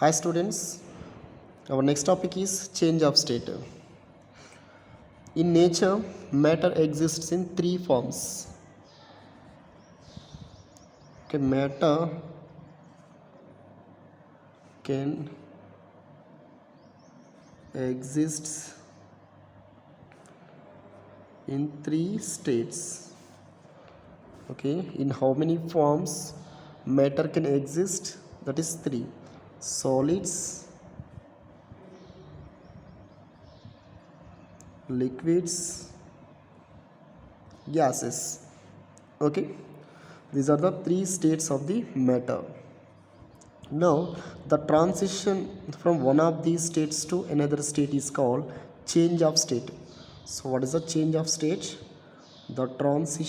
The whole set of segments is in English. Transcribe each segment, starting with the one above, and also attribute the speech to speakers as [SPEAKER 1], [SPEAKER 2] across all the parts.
[SPEAKER 1] Hi students, our next topic is change of state. In nature, matter exists in three forms. Okay, matter can exist in three states. Okay, in how many forms matter can exist? That is three: solids, liquids, gases. Okay, these are the three states of the matter. Now, the transition from one of these states to another state is called change of state. So, what is the change of state? The transition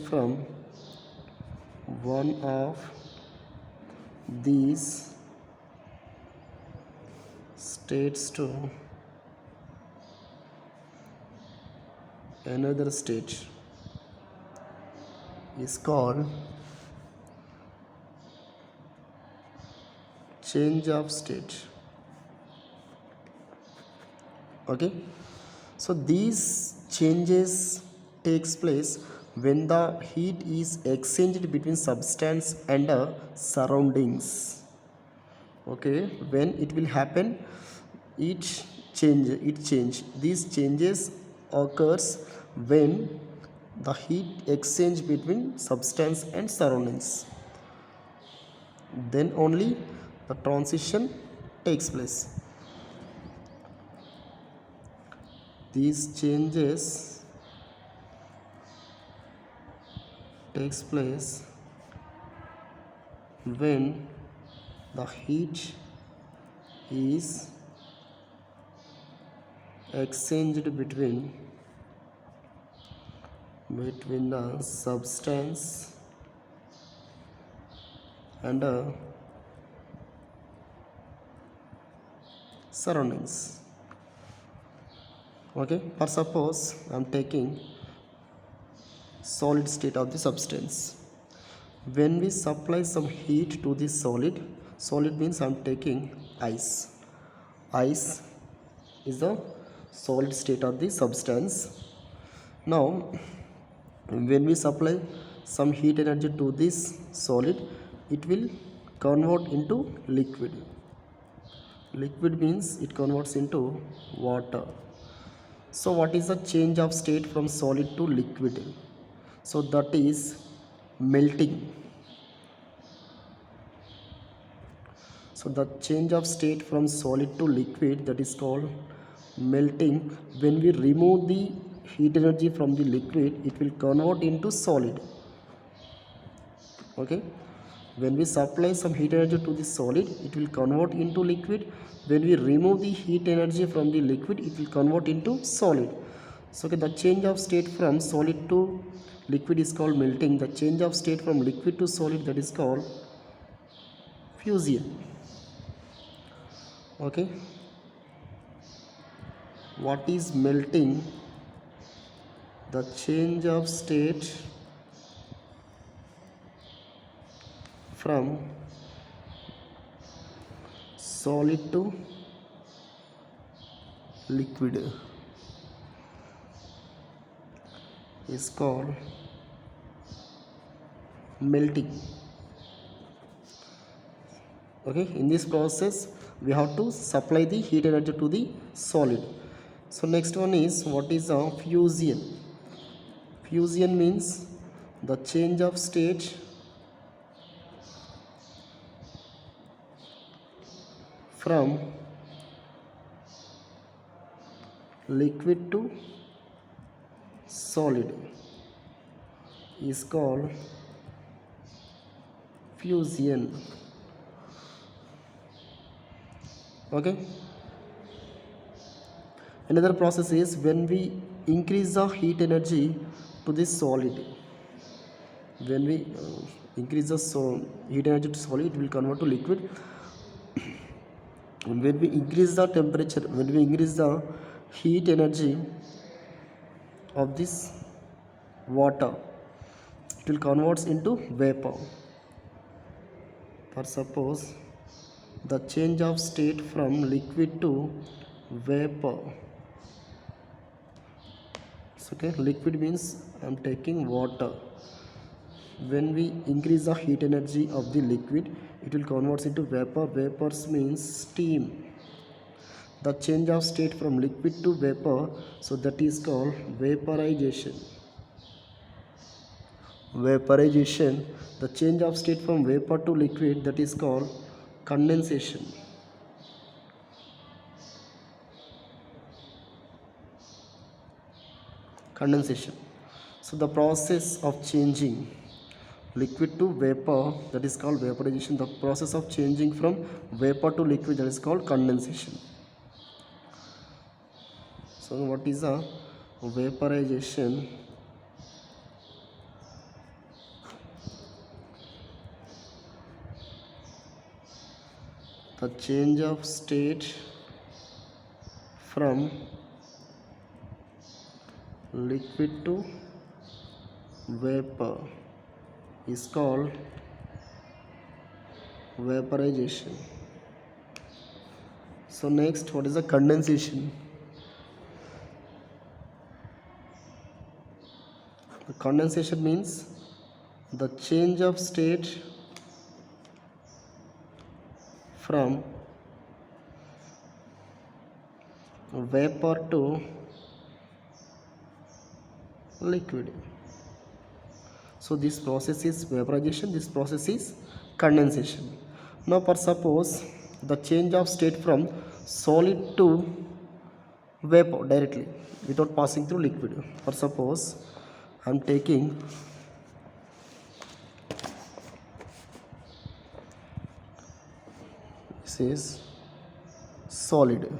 [SPEAKER 1] from one of these states to another state is called change of state. Okay, so these changes takes place when the heat is exchanged between substance and surroundings. Okay, when it will happen, it change these changes occurs when the heat exchange between substance and surroundings, then only the transition takes place. These changes takes place when the heat is exchanged between the substance and surroundings. Okay, for suppose I am taking solid state of the substance. When we supply some heat to the solid means I am taking ice. Ice is the solid state of the substance. Now, when we supply some heat energy to this solid, it will convert into liquid. Liquid means it converts into water. So, what is the change of state from solid to liquid? So, that is melting. So, the change of state from solid to liquid, that is called melting. When we remove the heat energy from the liquid, it will convert into solid. Okay, when we supply some heat energy to the solid, it will convert into liquid. When we remove the heat energy from the liquid, it will convert into solid. So, okay, the change of state from solid to liquid is called melting. The change of state from liquid to solid, that is called fusion. Okay, what is melting? The change of state from solid to liquid is called melting. Okay, in this process we have to supply the heat energy to the solid. So next one is, what is a fusion? Fusion means the change of state from liquid to solid is called fusion. Okay, another process is when we increase the heat energy to this solid. When we increase the heat energy to solid, it will convert to liquid. And when we increase the temperature, when we increase the heat energy of this water, it will converts into vapor. For suppose the change of state from liquid to vapor. Okay, liquid means I'm taking water. When we increase the heat energy of the liquid, it will convert into vapor. Vapors means steam. The change of state from liquid to vapor, so that is called vaporization. Vaporization, the change of state from vapor to liquid, that is called condensation. Condensation. So the process of changing liquid to vapor, that is called vaporization. The process of changing from vapor to liquid, that is called condensation. So what is a vaporization? The change of state from liquid to vapor is called vaporization. So next, what is the condensation? The condensation means the change of state from vapor to liquid. So this process is vaporization, this process is condensation. Now for suppose the change of state from solid to vapor directly without passing through liquid. For suppose I am taking this is solid.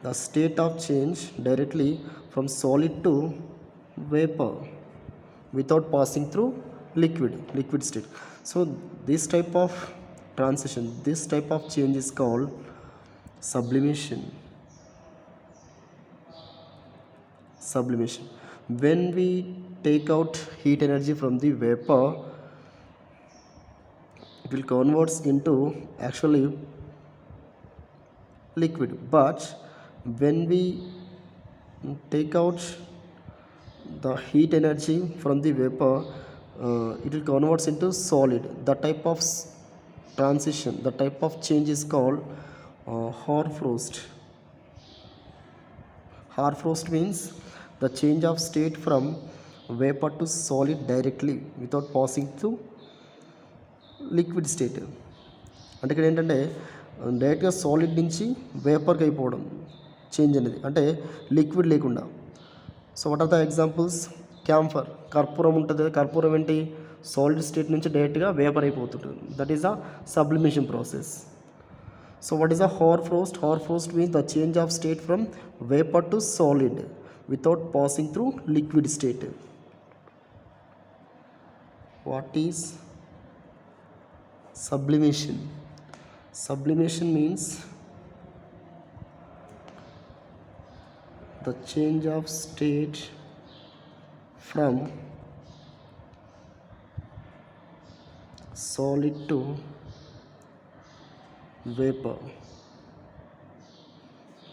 [SPEAKER 1] The state of change directly from solid to vapor without passing through liquid state. So this type of transition, this type of change is called sublimation. When we take out heat energy from the vapor, it will converts into actually liquid, but when we take out the heat energy from the vapor, it will converts into solid. The type of transition, the type of change is called hoarfrost. Hoarfrost means the change of state from vapor to solid directly without passing through liquid state. అంటే ఇక్కడ ఏంటంటే డైరెక్ట్గా solid నుంచి వేపర్కి అయిపోవడం change అనేది, అంటే liquid లేకుండా. So what are the examples? Camphor, కర్పూరం ఉంటుంది. కర్పూరం ఏంటి? సాలిడ్ స్టేట్ నుంచి డైరెక్ట్గా వేపర్ అయిపోతుంటుంది. That is the sublimation process. So what is a hoarfrost? Hoarfrost means the change of state from vapor to solid without passing through liquid state. What is sublimation? Sublimation means the change of state from solid to vapor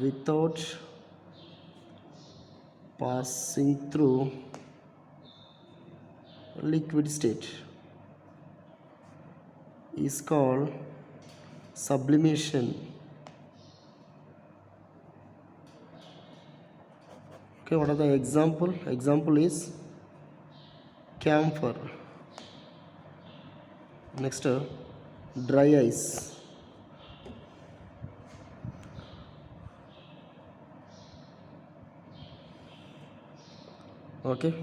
[SPEAKER 1] without passing through liquid state is called sublimation. Okay, what are the example? Example is camphor. Next, dry ice. Okay,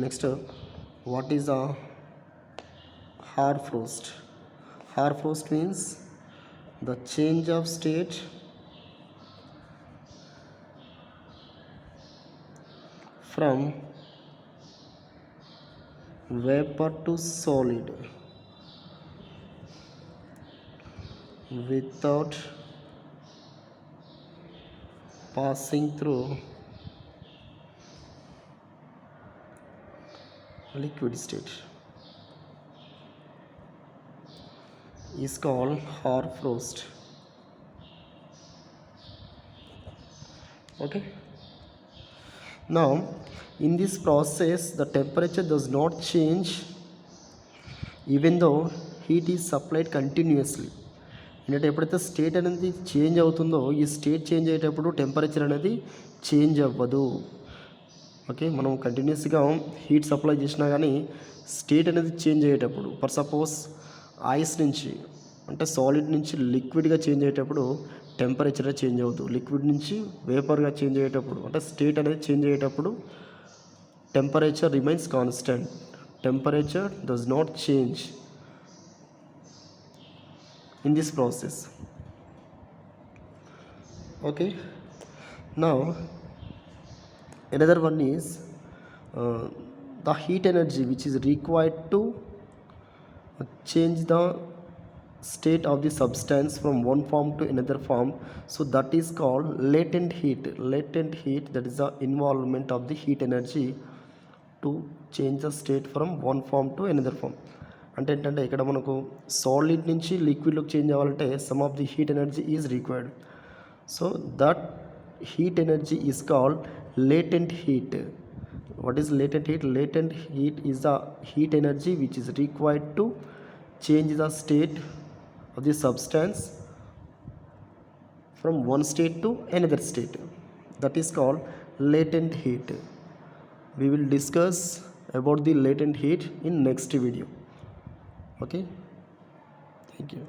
[SPEAKER 1] next, what is a hoarfrost? Hoarfrost means the change of state from vapor to solid without passing through liquid state. is called hoarfrost. Okay. Now in this process the temperature does not change even though heat is supplied continuously. ఎందుకంటే ఎప్పుడైతే state అనేది change అవుతుందో ఈ state change అయ్యేటప్పుడు temperature అనేది change అవ్వదు. Okay, మనం కంటిన్యూస్గా హీట్ సప్లై చేసినా కానీ స్టేట్ అనేది చేంజ్ అయ్యేటప్పుడు, ఫర్ సపోజ్ ఐస్ నుంచి అంటే సాలిడ్ నుంచి లిక్విడ్గా చేంజ్ అయ్యేటప్పుడు టెంపరేచర్ చేంజ్ అవుతుంది. లిక్విడ్ నుంచి వేపర్గా చేంజ్ అయ్యేటప్పుడు అంటే స్టేట్ అనేది చేంజ్ అయ్యేటప్పుడు temperature remains constant. Temperature does not change in this process. Okay, now another one is the heat energy which is required to change the state of the substance from one form to another form, so that is called latent heat. Latent heat, that is the involvement of the heat energy to change the state from one form to another form. అంటే ఏంటంటే ఇక్కడ మనకు solid నుంచి లిక్విడ్లోకి change అవ్వాలంటే some of the heat energy is required. So that heat energy is called latent heat. What is latent heat? Latent heat is the heat energy which is required to change the state of the substance from one state to another state. That is called latent heat. We will discuss about the latent heat in next video. Okay, thank you.